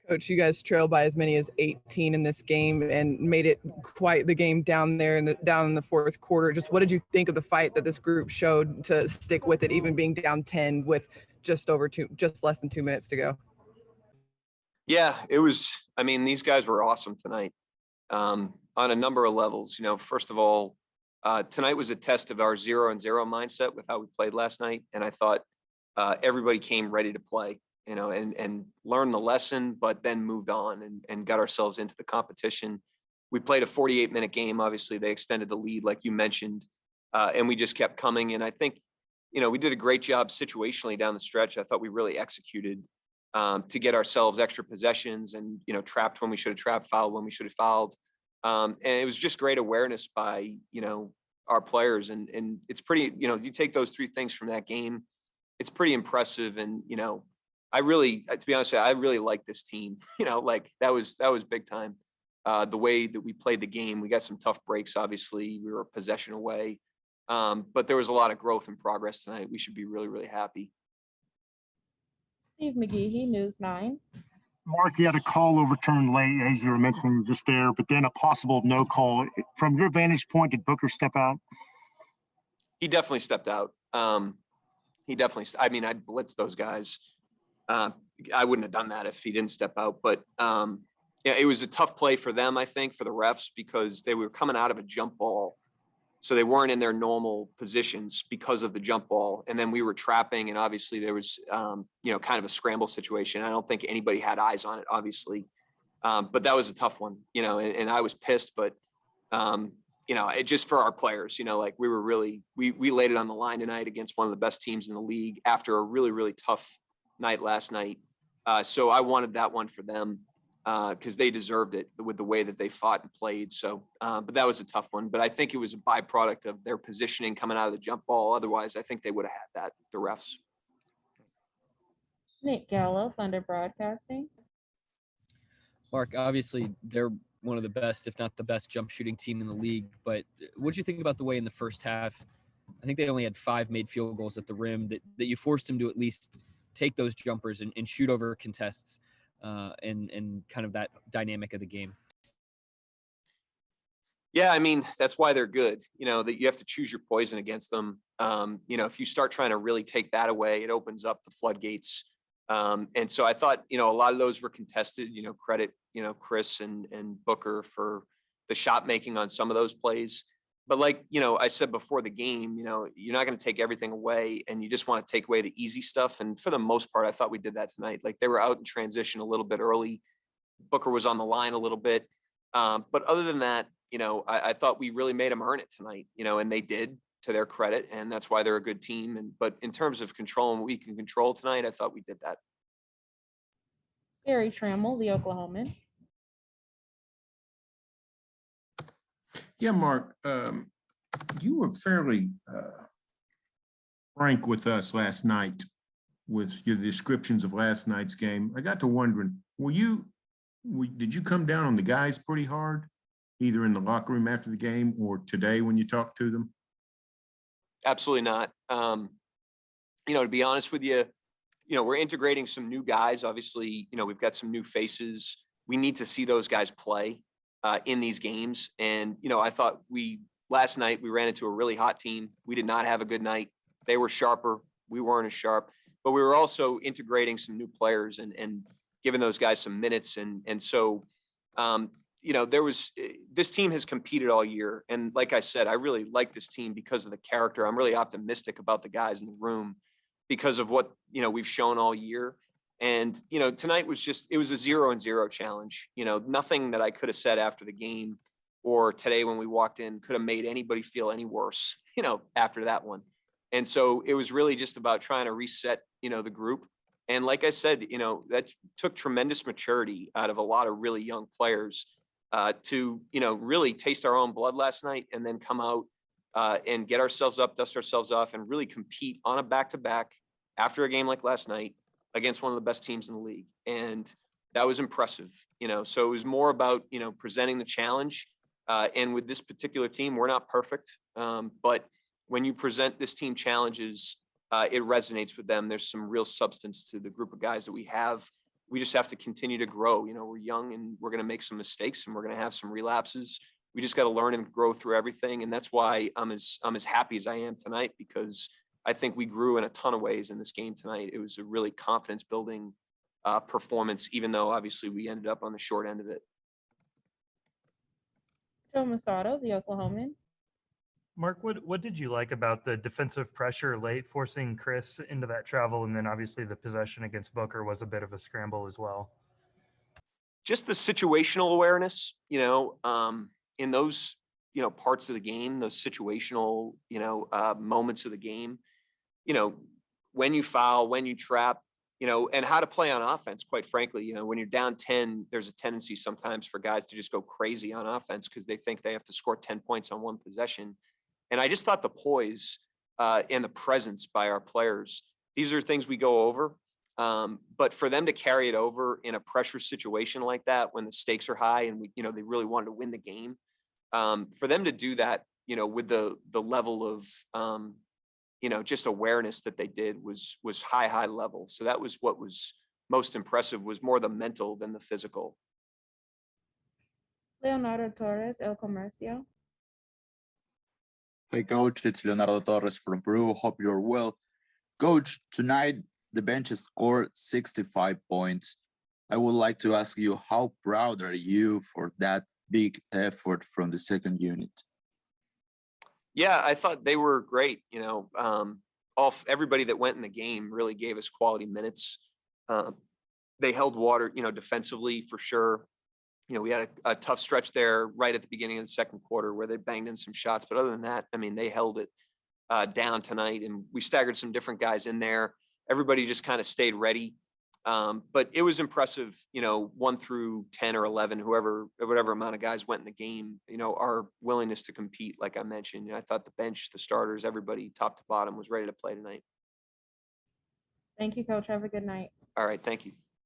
Coach, you guys trailed by as many as 18 in this game and made it quite the game down there down in the fourth quarter. Just what did you think of the fight that this group showed to stick with it, even being down 10 with just less than 2 minutes to go? Yeah, it was. I mean, these guys were awesome tonight on a number of levels. First of all, tonight was a test of our 0-0 mindset with how we played last night, and I thought everybody came ready to play. And learned the lesson, but then moved on and got ourselves into the competition. We played a 48-minute game. Obviously, they extended the lead, like you mentioned, and we just kept coming. And I think, we did a great job situationally down the stretch. I thought we really executed to get ourselves extra possessions and, trapped when we should have trapped, fouled when we should have fouled. And it was just great awareness by, our players. And it's pretty, you take those three things from that game, it's pretty impressive. And, I really, to be honest with you, I really like this team. That was big time. The way that we played the game, we got some tough breaks. Obviously, we were a possession away, but there was a lot of growth and progress tonight. We should be really, really happy. Steve McGehee, News 9. Mark, you had a call overturned late, as you were mentioning just there, but then a possible no call. From your vantage point, did Booker step out? He definitely stepped out. I blitzed those guys. I wouldn't have done that if he didn't step out, but it was a tough play for them, I think, for the refs, because they were coming out of a jump ball. So they weren't in their normal positions because of the jump ball. And then we were trapping, and obviously there was, kind of a scramble situation. I don't think anybody had eyes on it, obviously. But that was a tough one, and I was pissed, but, it just for our players, we were really, we laid it on the line tonight against one of the best teams in the league after a really, really tough night last night. So I wanted that one for them because they deserved it with the way that they fought and played. So, but that was a tough one. But I think it was a byproduct of their positioning coming out of the jump ball. Otherwise, I think they would have had that, the refs. Nick Gallo, Thunder Broadcasting. Mark, obviously they're one of the best, if not the best, jump shooting team in the league. But what did you think about the way in the first half, I think they only had 5 made field goals at the rim, that you forced them to at least take those jumpers and shoot over contests and kind of that dynamic of the game? Yeah, I mean, that's why they're good, that you have to choose your poison against them. If you start trying to really take that away, it opens up the floodgates. And so I thought, a lot of those were contested, credit, Chris and Booker for the shot making on some of those plays. But like, I said before the game, you're not going to take everything away, and you just want to take away the easy stuff. And for the most part, I thought we did that tonight. Like, they were out in transition a little bit early. Booker was on the line a little bit. But other than that, I thought we really made them earn it tonight, and they did, to their credit. And that's why they're a good team. But in terms of controlling what we can control tonight, I thought we did that. Barry Trammell, The Oklahoman. Yeah, Mark, you were fairly frank with us last night with your descriptions of last night's game. I got to wondering, did you come down on the guys pretty hard, either in the locker room after the game or today when you talked to them? Absolutely not. To be honest with you, we're integrating some new guys. Obviously, we've got some new faces. We need to see those guys play in these games. And, I thought last night we ran into a really hot team. We did not have a good night. They were sharper. We weren't as sharp, but we were also integrating some new players and giving those guys some minutes. And so, this team has competed all year. And like I said, I really like this team because of the character. I'm really optimistic about the guys in the room because of what, we've shown all year. And, tonight was it was a 0-0 challenge. Nothing that I could have said after the game or today when we walked in could have made anybody feel any worse, after that one. And so it was really just about trying to reset, the group. And like I said, that took tremendous maturity out of a lot of really young players to, really taste our own blood last night and then come out and get ourselves up, dust ourselves off, and really compete on a back-to-back after a game like last night against one of the best teams in the league. And that was impressive, so it was more about, presenting the challenge. And with this particular team, we're not perfect. But when you present this team challenges, it resonates with them. There's some real substance to the group of guys that we have. we just have to continue to grow. You know, we're young and we're going to make some mistakes and we're going to have some relapses. We just got to learn and grow through everything. And that's why I'm as happy as I am tonight, because I think we grew in a ton of ways in this game tonight. It was a really confidence building performance, even though obviously we ended up on the short end of it. Joe Masato, the Oklahoman. Mark, what did you like about the defensive pressure late, forcing Chris into that travel, and then obviously the possession against Booker was a bit of a scramble as well? Just the situational awareness, you know, in those, you know, parts of the game, those situational, you know, moments of the game, you know, when you foul, when you trap, you know, and how to play on offense, quite frankly. You know, when you're down 10, there's a tendency sometimes for guys to just go crazy on offense because they think they have to score 10 points on one possession. And I just thought the poise and the presence by our players, these are things we go over. But for them to carry it over in a pressure situation like that, when the stakes are high and we, you know, they really wanted to win the game, for them to do that, you know, with the level of, you know, just awareness that they did was high level. So that was what was most impressive, was more the mental than the physical. Leonardo Torres, El Comercio. Hey, Coach, it's Leonardo Torres from Peru. Hope you're well. Coach, tonight the bench scored 65 points. I would like to ask you, how proud are you for that big effort from the second unit? Yeah, I thought they were great. You know, everybody that went in the game really gave us quality minutes. They held water, you know, defensively for sure. You know, we had a tough stretch there right at the beginning of the second quarter where they banged in some shots. But other than that, I mean, they held it down tonight, and we staggered some different guys in there. Everybody just kind of stayed ready. But it was impressive, you know, 1 through 10 or 11, whatever amount of guys went in the game, you know, our willingness to compete, like I mentioned. You know, I thought the bench, the starters, everybody top to bottom was ready to play tonight. Thank you, Coach. Have a good night. All right. Thank you.